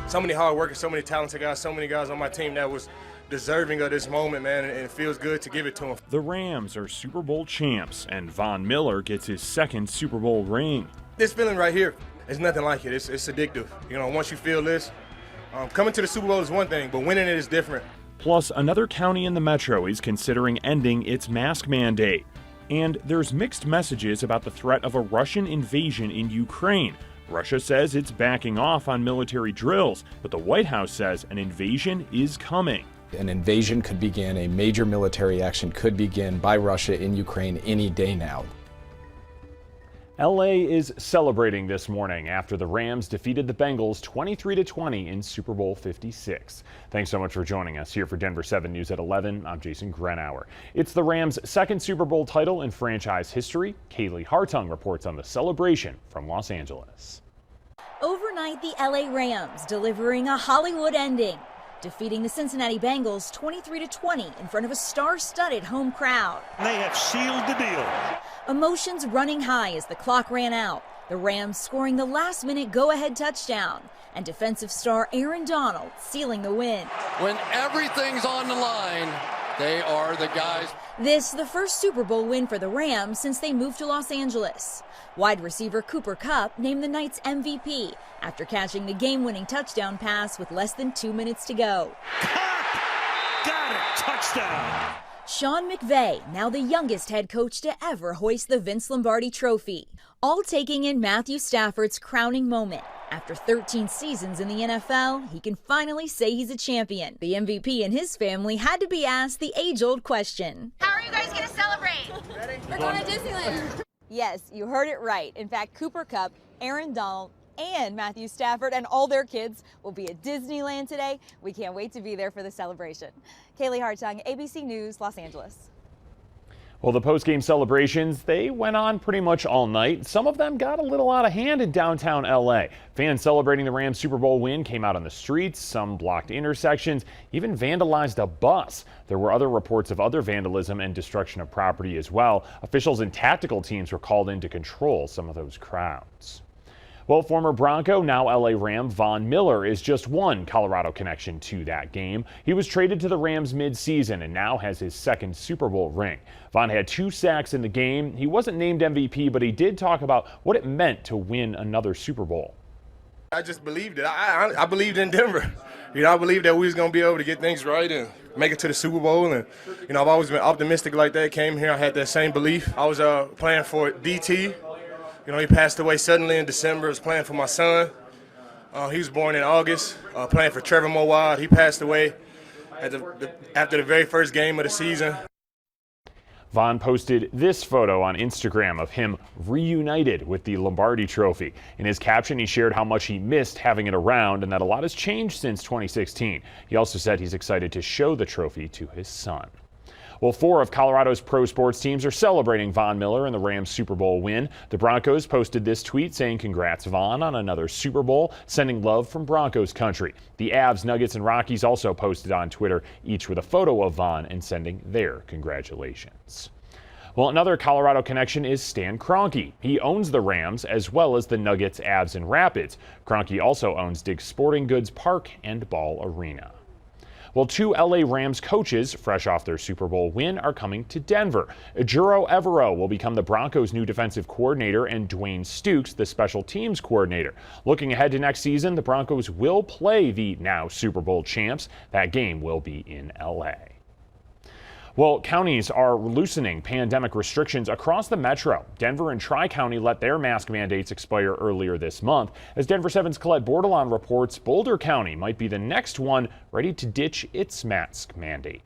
so many hard workers, so many talented guys, so many guys on my team that was deserving of this moment, man, and it feels good to give it to them. The Rams are Super Bowl champs, and Von Miller gets his second Super Bowl ring. This feeling right here, it's nothing like it. It's addictive. You know, once you feel this, coming to the Super Bowl is one thing, but winning it is different. Plus, another county in the metro is considering ending its mask mandate. And there's mixed messages about the threat of a Russian invasion in Ukraine. Russia says it's backing off on military drills, but the White House says an invasion is coming. An invasion could begin, a major military action could begin by Russia in Ukraine any day now. LA is celebrating this morning after the Rams defeated the Bengals 23-20 in Super Bowl 56. Thanks so much for joining us here for Denver 7 News at 11. I'm Jason GRUENAUER. It's the Rams' second Super Bowl title in franchise history. Kaylee Hartung reports on the celebration from Los Angeles. Overnight, the LA Rams delivering a Hollywood ending, defeating the Cincinnati Bengals 23-20 in front of a star-studded home crowd. They have sealed the deal. Emotions running high as the clock ran out. The Rams scoring the last-minute go-ahead touchdown, and defensive star Aaron Donald sealing the win. When everything's on the line, they are the guys. This the first Super Bowl win for the Rams since they moved to Los Angeles. Wide receiver Cooper Kupp named the night's MVP after catching the game-winning touchdown pass with less than 2 minutes to go. Kupp! Got it! Touchdown! Sean McVay, now the youngest head coach to ever hoist the Vince Lombardi trophy, all taking in Matthew Stafford's crowning moment. After 13 seasons in the NFL, he can finally say he's a champion. The MVP and his family had to be asked the age-old question. How are you guys going to celebrate? We're going to Disneyland. Yes, you heard it right. In fact, Cooper Kupp, Aaron Donald, and Matthew Stafford and all their kids will be at Disneyland today. We can't wait to be there for the celebration. Kaylee Hartung, ABC News, Los Angeles. Well, the post-game celebrations, they went on pretty much all night. Some of them got a little out of hand in downtown LA. Fans celebrating the Rams Super Bowl win came out on the streets, some blocked intersections, even vandalized a bus. There were other reports of other vandalism and destruction of property as well. Officials and tactical teams were called in to control some of those crowds. Well, former Bronco, now LA Ram, Von Miller is just one Colorado connection to that game. He was traded to the Rams mid-season and now has his second Super Bowl ring. Von had 2 sacks in the game. He wasn't named MVP, but he did talk about what it meant to win another Super Bowl. I just believed it. I believed in Denver. You know, I believed that we was going to be able to get things right and make it to the Super Bowl. And, you know, I've always been optimistic like that. Came here, I had that same belief. I was playing for DT. You know, he passed away suddenly in December. I was playing for my son. He was born in August, playing for Trevor Mowad. He passed away after the very first game of the season. Von posted this photo on Instagram of him reunited with the Lombardi trophy. In his caption, he shared how much he missed having it around and that a lot has changed since 2016. He also said he's excited to show the trophy to his son. Well, 4 of Colorado's pro sports teams are celebrating Von Miller and the Rams Super Bowl win. The Broncos posted this tweet saying congrats Von on another Super Bowl, sending love from Broncos country. The Avs, Nuggets, and Rockies also posted on Twitter, each with a photo of Von and sending their congratulations. Well, another Colorado connection is Stan Kroenke. He owns the Rams as well as the Nuggets, Avs, and Rapids. Kroenke also owns Dick's Sporting Goods Park and Ball Arena. Well, 2 LA Rams coaches, fresh off their Super Bowl win, are coming to Denver. Ejiro Evero will become the Broncos' new defensive coordinator and Dwayne Stukes, the special teams coordinator. Looking ahead to next season, the Broncos will play the now Super Bowl champs. That game will be in LA. Well, counties are loosening pandemic restrictions across the metro. Denver and Tri-County let their mask mandates expire earlier this month. As Denver 7's Colette Bordelon reports, Boulder County might be the next one ready to ditch its mask mandate.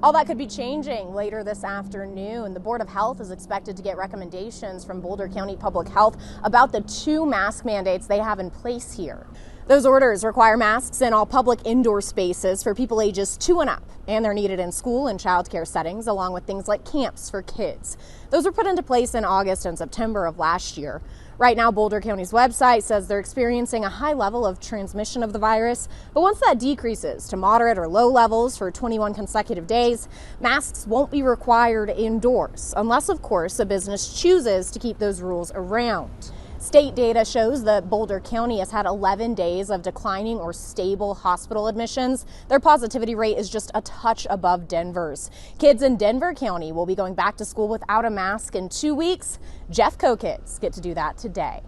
All that could be changing later this afternoon. The Board of Health is expected to get recommendations from Boulder County Public Health about the 2 mask mandates they have in place here. Those orders require masks in all public indoor spaces for people ages 2 and up, and they're needed in school and childcare settings, along with things like camps for kids. Those were put into place in August and September of last year. Right now, Boulder County's website says they're experiencing a high level of transmission of the virus, but once that decreases to moderate or low levels for 21 consecutive days, masks won't be required indoors, unless, of course, a business chooses to keep those rules around. State data shows that Boulder County has had 11 days of declining or stable hospital admissions. Their positivity rate is just a touch above Denver's. Kids in Denver County will be going back to school without a mask in 2 weeks. Jeffco kids get to do that today.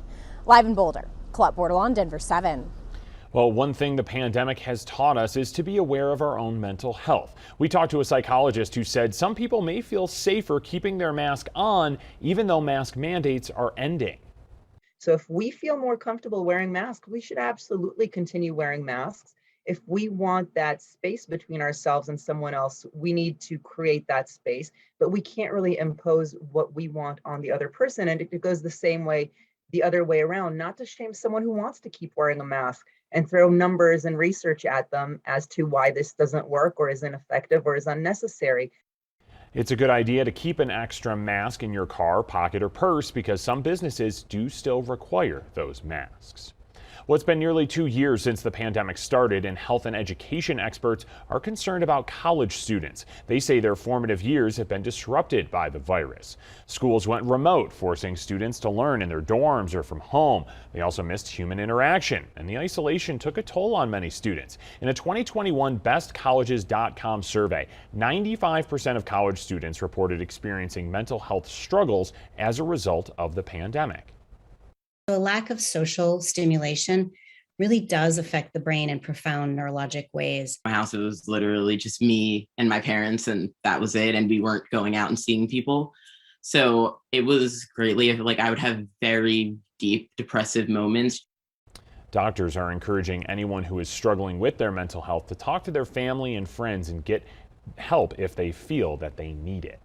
Live in Boulder, Colette Bordelon, Denver 7. Well, one thing the pandemic has taught us is to be aware of our own mental health. We talked to a psychologist who said some people may feel safer keeping their mask on even though mask mandates are ending. So if we feel more comfortable wearing masks, we should absolutely continue wearing masks. If we want that space between ourselves and someone else, we need to create that space, but we can't really impose what we want on the other person. And it goes the same way, the other way around, not to shame someone who wants to keep wearing a mask and throw numbers and research at them as to why this doesn't work or isn't effective or is unnecessary. It's a good idea to keep an extra mask in your car, pocket, or purse because some businesses do still require those masks. Well, it's been nearly 2 years since the pandemic started, and health and education experts are concerned about college students. They say their formative years have been disrupted by the virus. Schools went remote, forcing students to learn in their dorms or from home. They also missed human interaction, and the isolation took a toll on many students. In a 2021 BestColleges.com survey, 95% of college students reported experiencing mental health struggles as a result of the pandemic. The lack of social stimulation really does affect the brain in profound neurologic ways. My house, it was literally just me and my parents, and that was it. And we weren't going out and seeing people. So it was greatly, like, I would have very deep depressive moments. Doctors are encouraging anyone who is struggling with their mental health to talk to their family and friends and get help if they feel that they need it.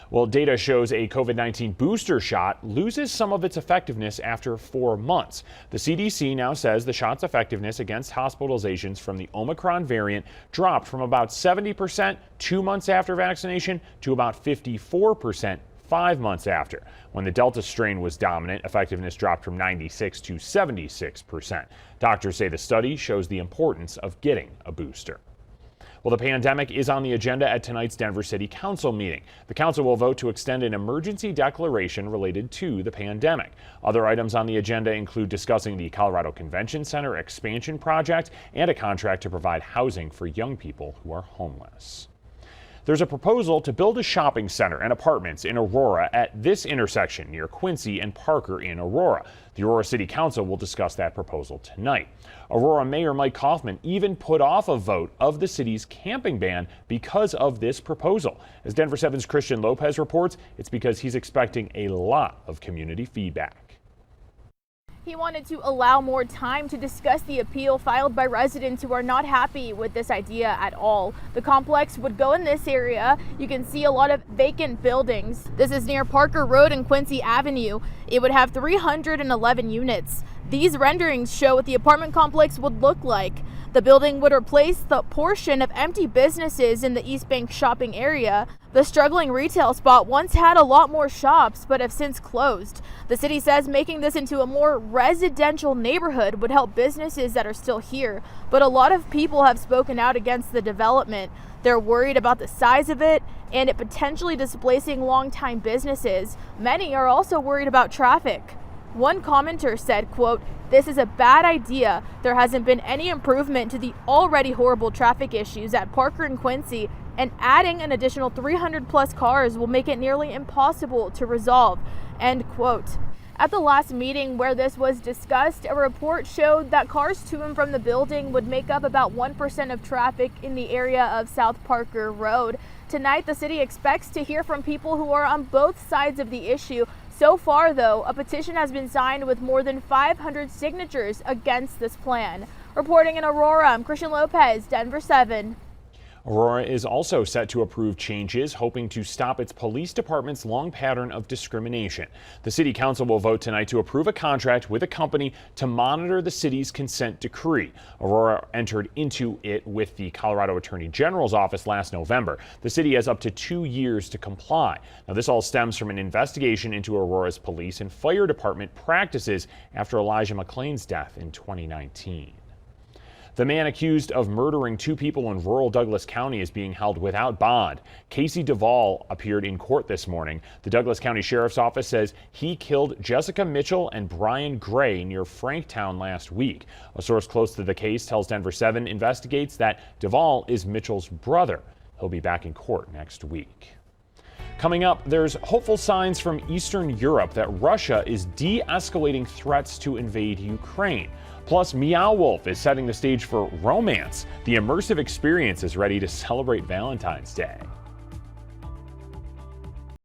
Well, data shows a COVID-19 booster shot loses some of its effectiveness after 4 months. The CDC now says the shot's effectiveness against hospitalizations from the Omicron variant dropped from about 70% 2 months after vaccination to about 54% 5 months after. When the Delta strain was dominant, effectiveness dropped from 96 to 76%. Doctors say the study shows the importance of getting a booster. Well, the pandemic is on the agenda at tonight's Denver City Council meeting. The council will vote to extend an emergency declaration related to the pandemic. Other items on the agenda include discussing the Colorado Convention Center expansion project and a contract to provide housing for young people who are homeless. There's a proposal to build a shopping center and apartments in Aurora at this intersection near Quincy and Parker in Aurora. The Aurora City Council will discuss that proposal tonight. Aurora Mayor Mike Kaufman even put off a vote of the city's camping ban because of this proposal. As Denver 7's Christian Lopez reports, it's because he's expecting a lot of community feedback. He wanted to allow more time to discuss the appeal filed by residents who are not happy with this idea at all. The complex would go in this area. You can see a lot of vacant buildings. This is near Parker Road and Quincy Avenue. It would have 311 units. These renderings show what the apartment complex would look like. The building would replace the portion of empty businesses in the East Bank shopping area. The struggling retail spot once had a lot more shops, but have since closed. The city says making this into a more residential neighborhood would help businesses that are still here, but a lot of people have spoken out against the development. They're worried about the size of it and it potentially displacing longtime businesses. Many are also worried about traffic. One commenter said, quote, "This is a bad idea. There hasn't been any improvement to the already horrible traffic issues at Parker and Quincy, and adding an additional 300 plus cars will make it nearly impossible to resolve," end quote. At the last meeting where this was discussed, a report showed that cars to and from the building would make up about 1% of traffic in the area of South Parker Road. Tonight, the city expects to hear from people who are on both sides of the issue. So far, though, a petition has been signed with more than 500 signatures against this plan. Reporting in Aurora, I'm Christian Lopez, Denver 7. Aurora is also set to approve changes hoping to stop its police department's long pattern of discrimination. The city council will vote tonight to approve a contract with a company to monitor the city's consent decree. Aurora entered into it with the Colorado Attorney General's office last November. The city has up to 2 years to comply. Now, this all stems from an investigation into Aurora's police and fire department practices after Elijah McClain's death in 2019. The man accused of murdering 2 people in rural Douglas County is being held without bond. Casey Duvall appeared in court this morning. The Douglas County Sheriff's Office says he killed Jessica Mitchell and Brian Gray near Franktown last week. A source close to the case tells Denver 7 investigates that Duvall is Mitchell's brother. He'll be back in court next week. Coming up, there's hopeful signs from Eastern Europe that Russia is de-escalating threats to invade Ukraine. Plus, Meow Wolf is setting the stage for romance. The immersive experience is ready to celebrate Valentine's Day.